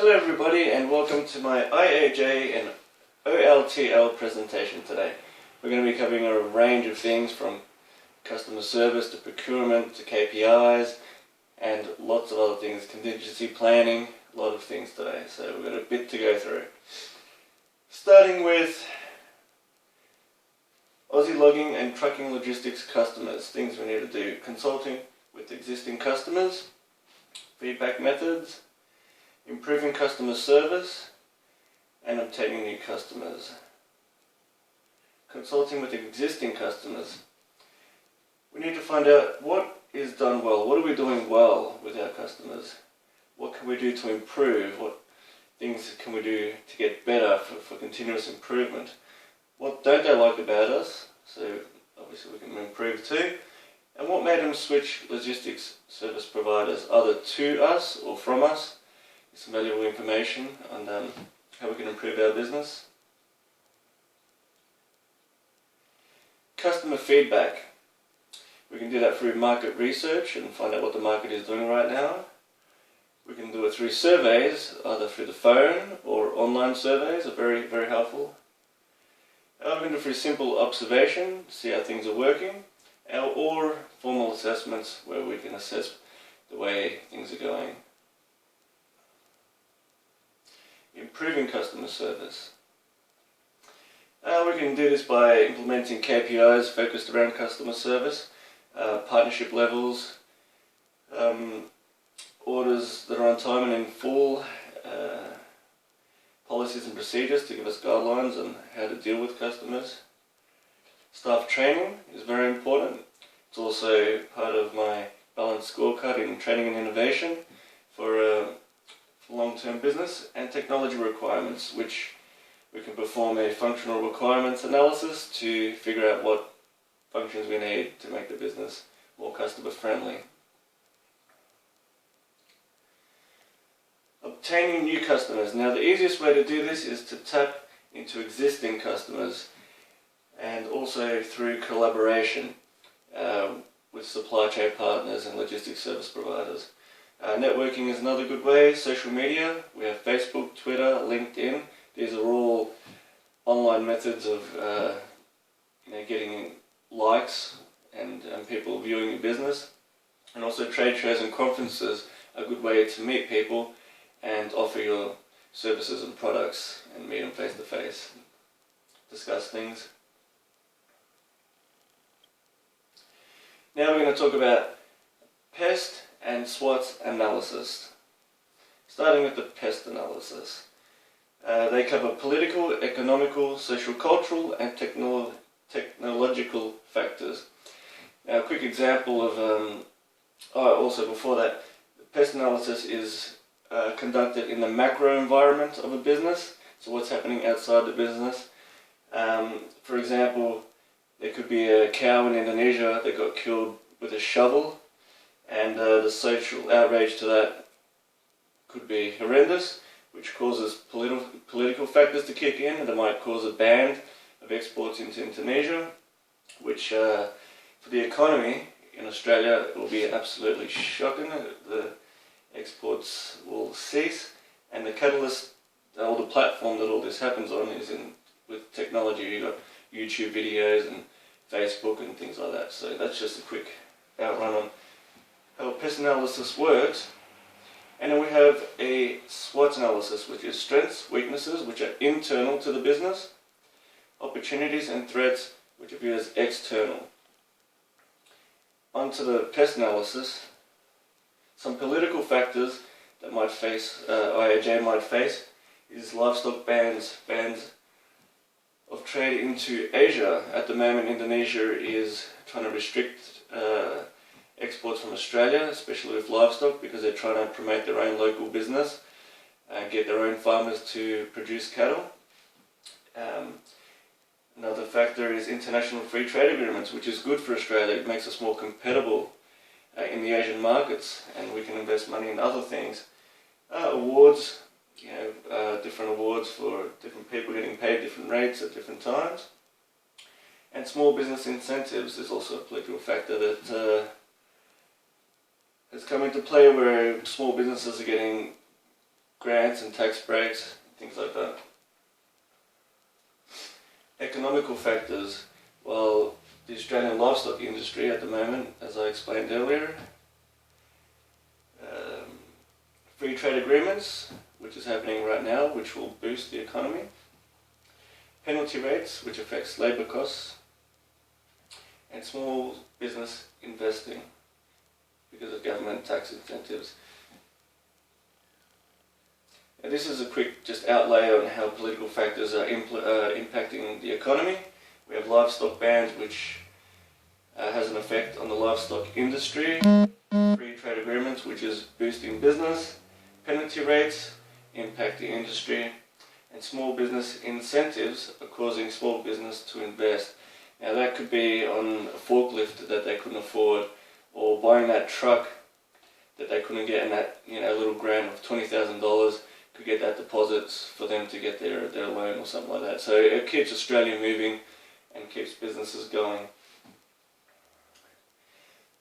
Hello everybody and welcome to my IAJ and OLTL presentation today. We're going to be covering a range of things from customer service to procurement to KPIs and lots of other things, contingency planning, a lot of things today. So we've got a bit to go through. Starting with Aussie logging and trucking logistics customers, things we need to do, consulting with existing customers, feedback methods, improving customer service and obtaining new customers. Consulting with existing customers. We need to find out what is done well, what are we doing well with our customers, what can we do to improve, what things can we do to get better for continuous improvement, what don't they like about us, so obviously we can improve too, and what made them switch logistics service providers either to us or from us. Some valuable information on how we can improve our business. Customer feedback. We can do that through market research and find out what the market is doing right now. We can do it through surveys, either through the phone or online surveys are very, very helpful. We can do it through simple observation, see how things are working, or formal assessments where we can assess the way things are going. Improving customer service. We can do this by implementing KPIs focused around customer service, partnership levels, orders that are on time and in full, policies and procedures to give us guidelines on how to deal with customers. Staff training is very important. It's also part of my balanced scorecard in training and innovation for long-term business, and technology requirements, which we can perform a functional requirements analysis to figure out what functions we need to make the business more customer friendly. Obtaining new customers. Now the easiest way to do this is to tap into existing customers and also through collaboration with supply chain partners and logistics service providers. Networking is another good way. Social media, we have Facebook, Twitter, LinkedIn. These are all online methods of getting likes and people viewing your business. And also trade shows and conferences are a good way to meet people and offer your services and products and meet them face to face, discuss things. Now we're going to talk about pest and SWOT analysis. Starting with the pest analysis. They cover political, economical, social, cultural and technological factors. Now a quick example of, also before that, pest analysis is conducted in the macro environment of a business, so what's happening outside the business. For example, there could be a cow in Indonesia that got killed with a shovel, and the social outrage to that could be horrendous, which causes political factors to kick in, and that might cause a ban of exports into Indonesia, which for the economy in Australia will be absolutely shocking. The exports will cease, and the catalyst, or the platform that all this happens on is with technology. You've got YouTube videos and Facebook and things like that. So that's just a quick outrun on how pest analysis works. And then we have a SWOT analysis, which is strengths, weaknesses, which are internal to the business, opportunities and threats, which are viewed as external. Onto the pest analysis. Some political factors that might face, IAJ might face, is livestock bans of trade into Asia. At the moment, Indonesia is trying to restrict exports from Australia, especially with livestock, because they're trying to promote their own local business and get their own farmers to produce cattle. Another factor is international free trade agreements, which is good for Australia. It makes us more compatible in the Asian markets, and we can invest money in other things. Awards, different awards for different people getting paid different rates at different times. And small business incentives is also a political factor that has come into play, where small businesses are getting grants and tax breaks, things like that. Economical factors. Well, the Australian livestock industry at the moment, as I explained earlier, free trade agreements, which is happening right now, which will boost the economy. Penalty rates, which affects labour costs. And small business investing because of government tax incentives. And this is a quick just outlay on how political factors are impacting the economy. We have livestock bans, which has an effect on the livestock industry. Free trade agreements, which is boosting business. Penalty rates impact the industry. And small business incentives are causing small business to invest. Now that could be on a forklift that they couldn't afford, or buying that truck that they couldn't get, and that little grant of $20,000 could get that deposits for them to get their loan or something like that. So it keeps Australia moving and keeps businesses going.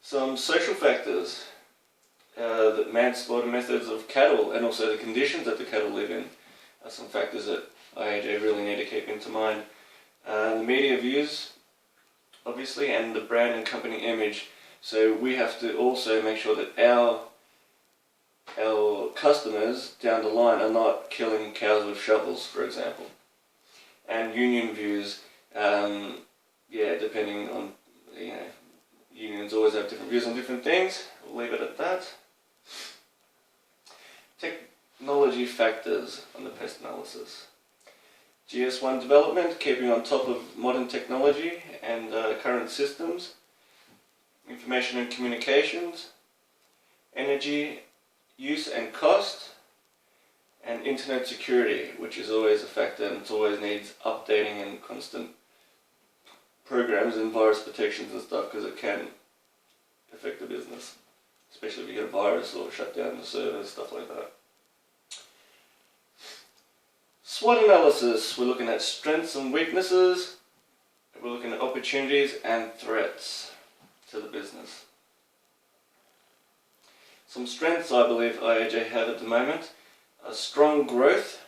Some social factors, the manslaughter methods of cattle and also the conditions that the cattle live in are some factors that IAJ really need to keep into mind. The media views, obviously, and the brand and company image. So we have to also make sure that our customers down the line are not killing cows with shovels, for example. And union views, depending on, unions always have different views on different things. We'll leave it at that. Technology factors on the pest analysis. GS1 development, keeping on top of modern technology and current systems. Information and communications. Energy use and cost. And internet security, which is always a factor and it always needs updating and constant programs and virus protections and stuff, because it can affect the business, especially if you get a virus or shut down the servers, stuff like that. SWOT analysis, we're looking at strengths and weaknesses, we're looking at opportunities and threats to the business. Some strengths I believe IAJ have at the moment are strong growth.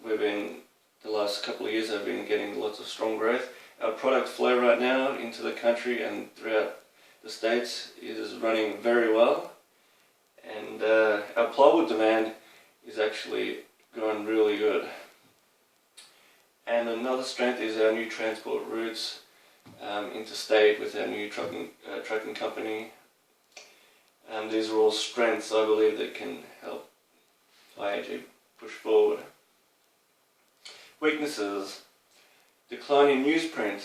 We've been, the last couple of years have been getting lots of strong growth. Our product flow right now into the country and throughout the states is running very well, and our plywood demand is actually going really good. And another strength is our new transport routes interstate with our new trucking company. These are all strengths I believe that can help IAJ push forward. Weaknesses: declining newsprint,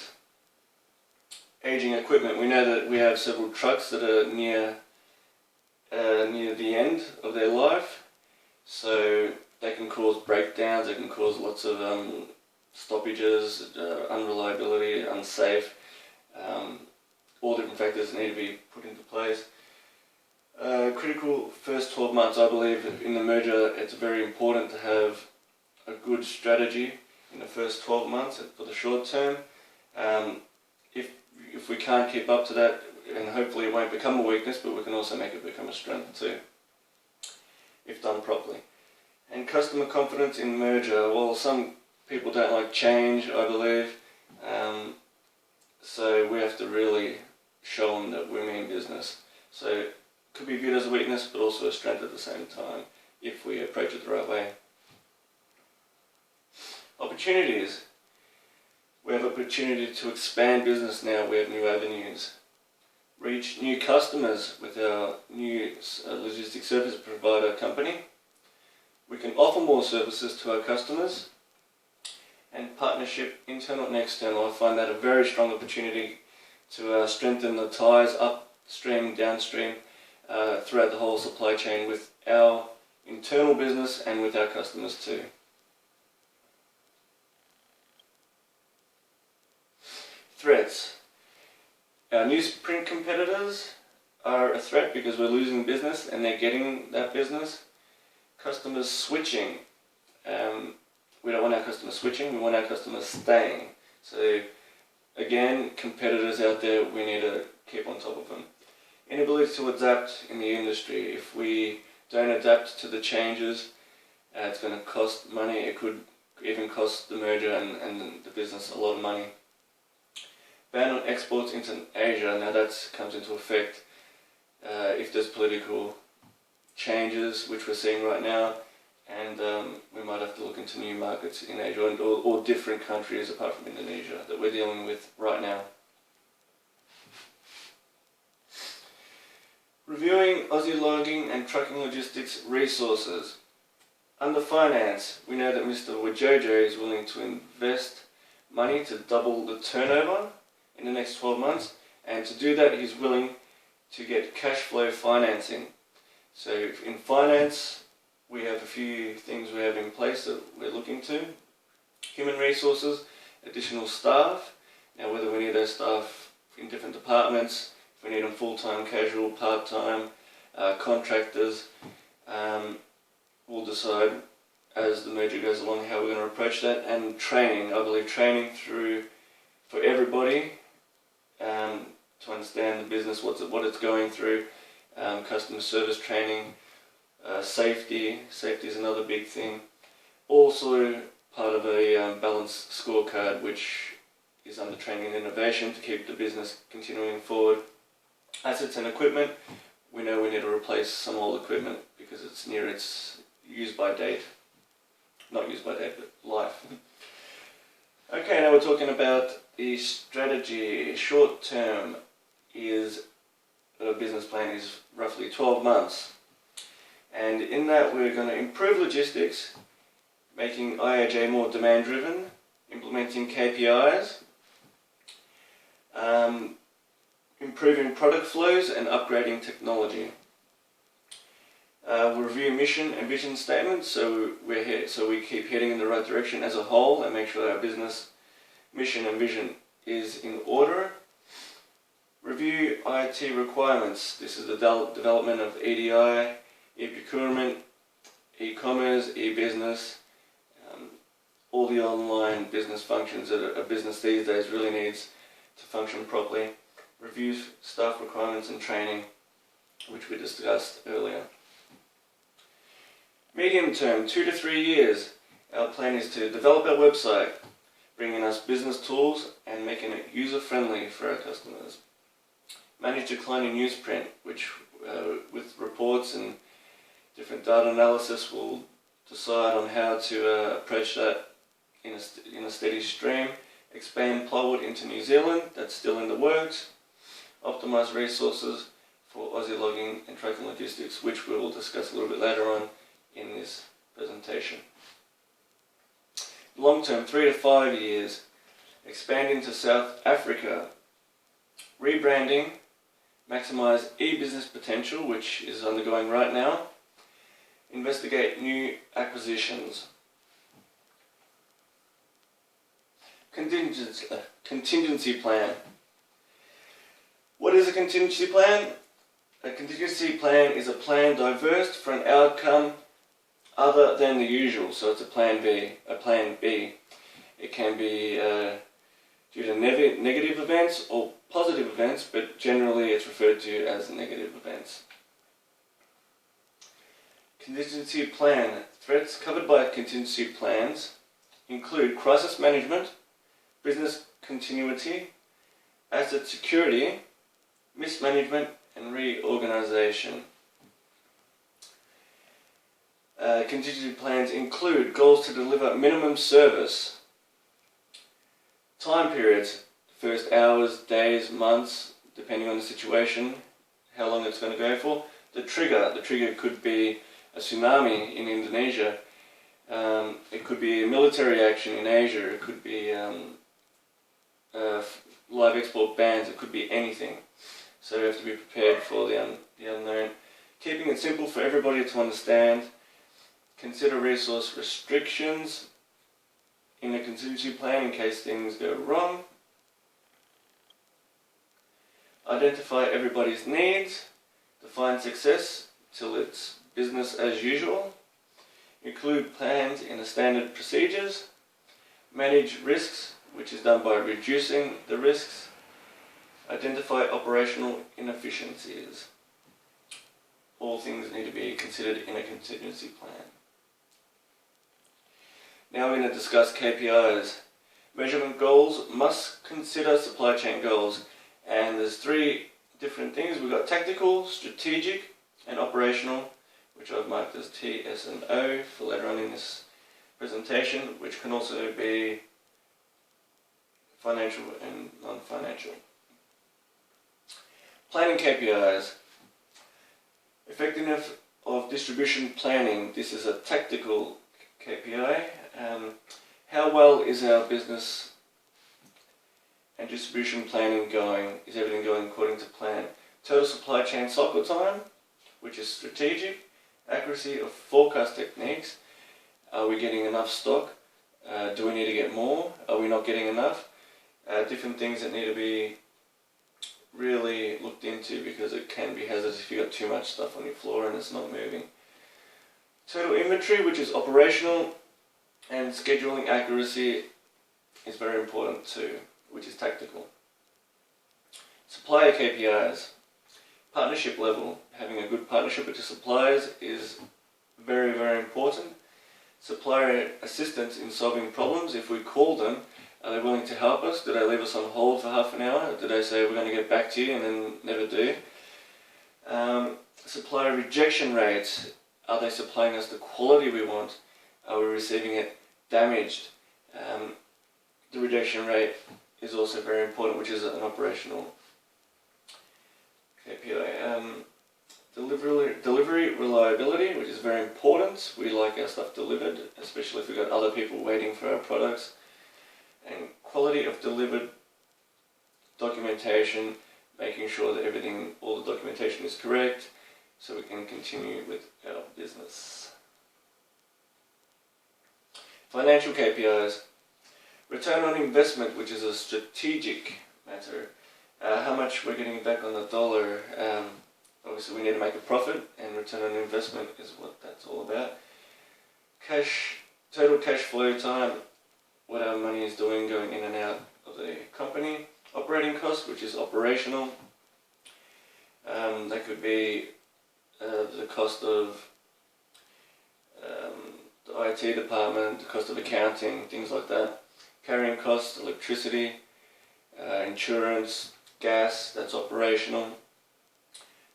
aging equipment. We know that we have several trucks that are near the end of their life, so they can cause breakdowns, they can cause lots of stoppages, unreliability, unsafe, all different factors need to be put into place. Critical first 12 months, I believe in the merger it's very important to have a good strategy in the first 12 months for the short term. If we can't keep up to that, and hopefully it won't become a weakness, but we can also make it become a strength too, if done properly. And customer confidence in merger. Well, some people don't like change, I believe, so we have to really show them that we mean business. So it could be viewed as a weakness, but also a strength at the same time, if we approach it the right way. Opportunities. We have opportunity to expand business now. We have new avenues. Reach new customers with our new logistics service provider company. We can offer more services to our customers. And partnership, internal and external. I find that a very strong opportunity to strengthen the ties upstream, downstream, throughout the whole supply chain with our internal business and with our customers too. Threats. Our newsprint competitors are a threat because we're losing business and they're getting that business. Customers switching. We don't want our customers switching, we want our customers staying. So again, competitors out there, we need to keep on top of them. Inability to adapt in the industry. If we don't adapt to the changes, it's going to cost money. It could even cost the merger and the business a lot of money. Ban on exports into Asia. Now that comes into effect if there's political changes, which we're seeing right now, and we might have to look into new markets in Asia or different countries apart from Indonesia that we're dealing with right now. Reviewing Aussie logging and trucking logistics resources. Under finance, we know that Mr. Wajojo is willing to invest money to double the turnover in the next 12 months, and to do that he's willing to get cash flow financing. So in finance, we have a few things we have in place that we're looking to. Human resources, additional staff. Now whether we need those staff in different departments, if we need them full-time, casual, part-time, contractors, we'll decide as the merger goes along how we're going to approach that. And training, I believe training for everybody to understand the business, what it's going through, customer service training, safety is another big thing. Also part of a balanced scorecard, which is under training and innovation to keep the business continuing forward. Assets and equipment, we know we need to replace some old equipment because it's near its use by date. Not use by date, but life. Okay, now we're talking about the strategy. Short term is a business plan is roughly 12 months. And in that we're going to improve logistics, making IAJ more demand driven, implementing KPIs, improving product flows and upgrading technology. We'll review mission and vision statements, so we keep heading in the right direction as a whole and make sure our business mission and vision is in order. Review IT requirements. This is the development of EDI, e-procurement, e-commerce, e-business, all the online business functions that a business these days really needs to function properly. Review staff requirements and training, which we discussed earlier. Medium term, 2 to 3 years. Our plan is to develop our website, bringing us business tools and making it user-friendly for our customers. Manage decline in newsprint, which with reports and different data analysis will decide on how to approach that in a steady stream. Expand plywood into New Zealand, that's still in the works. Optimize resources for Aussie logging and trucking logistics, which we will discuss a little bit later on in this presentation. Long term, 3 to 5 years. Expand into South Africa. Rebranding. Maximize e-business potential, which is undergoing right now. Investigate new acquisitions. Contingency plan. What is a contingency plan? A contingency plan is a plan diverse for an outcome other than the usual. So it's a plan B. It can be due to negative events or positive events, but generally it's referred to as negative events. Contingency plan. Threats covered by contingency plans include crisis management, business continuity, asset security, mismanagement and reorganization. Contingency plans include goals to deliver minimum service, time periods, first hours, days, months, depending on the situation, how long it's going to go for. The trigger could be a tsunami in Indonesia, it could be a military action in Asia, it could be live export bans, it could be anything. So you have to be prepared for the unknown. Keeping it simple for everybody to understand. Consider resource restrictions in a contingency plan in case things go wrong. Identify everybody's needs. Define success till it's business as usual. Include plans in the standard procedures. Manage risks, which is done by reducing the risks. Identify operational inefficiencies. all things need to be considered in a contingency plan. Now we're going to discuss KPIs. Measurement goals must consider supply chain goals, and there's three different things. We've got tactical, strategic, and operational, which I've marked as T, S, and O for later on in this presentation, which can also be financial and non-financial. Planning KPIs. Effectiveness of distribution planning. This is a tactical KPI. How well is our business and distribution planning going? Is everything going according to plan? Total supply chain cycle time, which is strategic. Accuracy of forecast techniques. Are we getting enough stock? Do we need to get more? Are we not getting enough? Different things that need to be really looked into, because it can be hazardous if you've got too much stuff on your floor and it's not moving. Total inventory, which is operational, and scheduling accuracy is very important too, which is tactical. Supplier KPIs. Partnership level. Having a good partnership with your suppliers is very, very important. Supplier assistance in solving problems. If we call them, are they willing to help us? Do they leave us on hold for half an hour? Do they say we're going to get back to you and then never do? Supplier rejection rates. Are they supplying us the quality we want? Are we receiving it damaged? The rejection rate is also very important, which is an operational KPI. Delivery reliability, which is very important. We like our stuff delivered, especially if we've got other people waiting for our products. And quality of delivered documentation, making sure that all the documentation is correct, so we can continue with our business. Financial KPIs. Return on investment, which is a strategic matter. How much we're getting back on the dollar. Obviously we need to make a profit, and return on investment is what that's all about. Total cash flow time, what our money is doing going in and out of the company. Operating costs, which is operational. That could be the cost of the IT department, the cost of accounting, things like that. Carrying costs, electricity, insurance, gas, that's operational.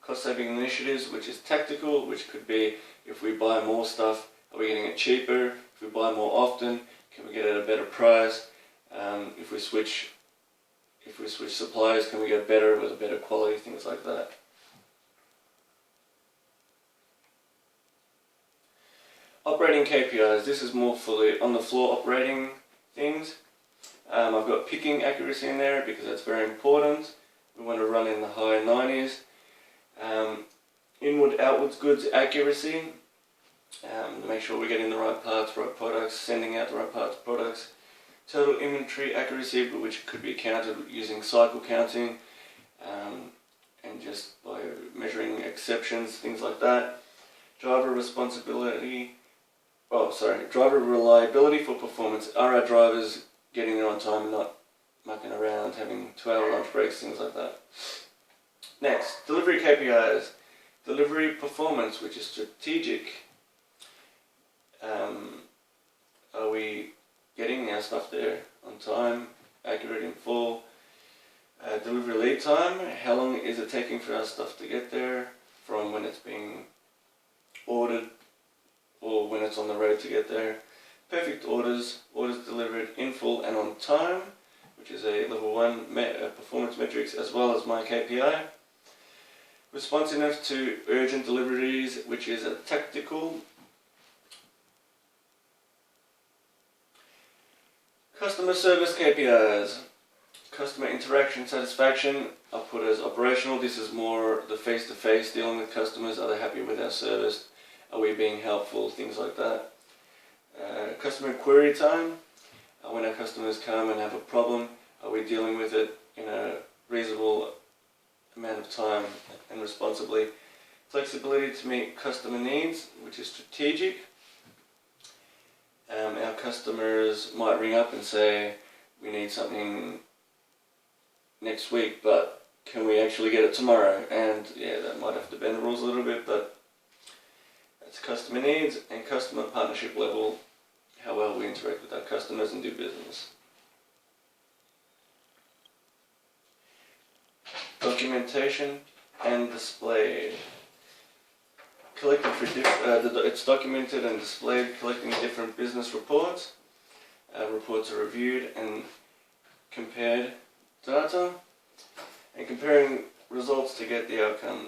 Cost saving initiatives, which is tactical, which could be if we buy more stuff, are we getting it cheaper? If we buy more often, can we get it at a better price? If we switch suppliers, can we get better with a better quality, things like that. Operating KPIs, this is more for the on-the-floor operating things. I've got picking accuracy in there because that's very important. We want to run in the high 90s. Inward-outwards goods accuracy. To make sure we're getting the right parts, right products, sending out the right parts, products. Total inventory accuracy, which could be counted using cycle counting, and just by measuring exceptions, things like that. Driver reliability for performance. Are our drivers getting there on time and not mucking around, having 2-hour lunch breaks, things like that. Next, delivery KPIs. Delivery performance, which is strategic. Are we getting our stuff there on time, accurate in full? Delivery lead time, how long is it taking for our stuff to get there from when it's being ordered or when it's on the road to get there? Perfect orders, orders delivered in full and on time, which is a level 1 performance metrics, as well as my KPI. Responsiveness to urgent deliveries, which is a tactical. Customer service KPIs. Customer interaction satisfaction, I'll put as operational. This is more the face-to-face dealing with customers. Are they happy with our service? Are we being helpful? Things like that. Customer query time. When our customers come and have a problem, are we dealing with it in a reasonable amount of time and responsibly? Flexibility to meet customer needs, which is strategic. Our customers might ring up and say, we need something next week, but can we actually get it tomorrow? And yeah, that might have to bend the rules a little bit, but That's customer needs, and customer partnership level, how well we interact with our customers and do business. Documentation and displayed. Collected for it's documented and displayed, collecting different business reports. Reports are reviewed and compared data, and comparing results to get the outcome.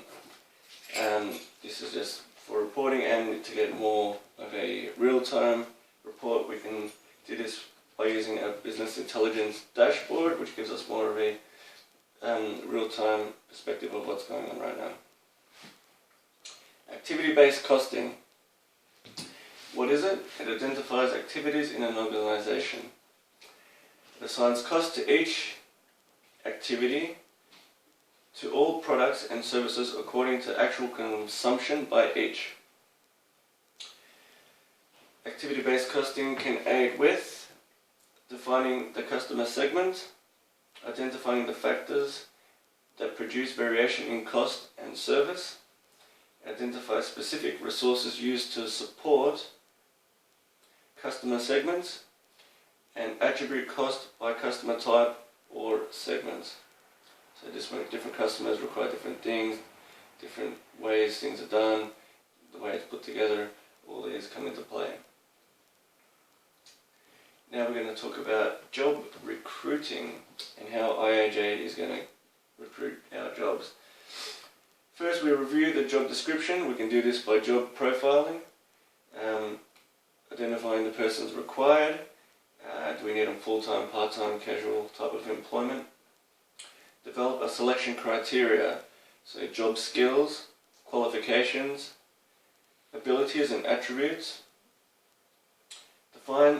This is just for reporting, and to get more of a real-time report, we can do this by using a business intelligence dashboard, which gives us more of a real-time perspective of what's going on right now. Activity-based costing. What is it? It identifies activities in an organization. It assigns cost to each activity to all products and services according to actual consumption by each. Activity-based costing can aid with defining the customer segment, identifying the factors that produce variation in cost and service, identify specific resources used to support customer segments, and attribute cost by customer type or segments. So just when different customers require different things, different ways things are done, the way it's put together, all these come into play. Now we're going to talk about job recruiting and how IAJ is going to recruit our jobs. First, we review the job description. We can do this by job profiling, identifying the persons required. Do we need them full-time, part-time, casual type of employment? Develop a selection criteria, so job skills, qualifications, abilities and attributes. Define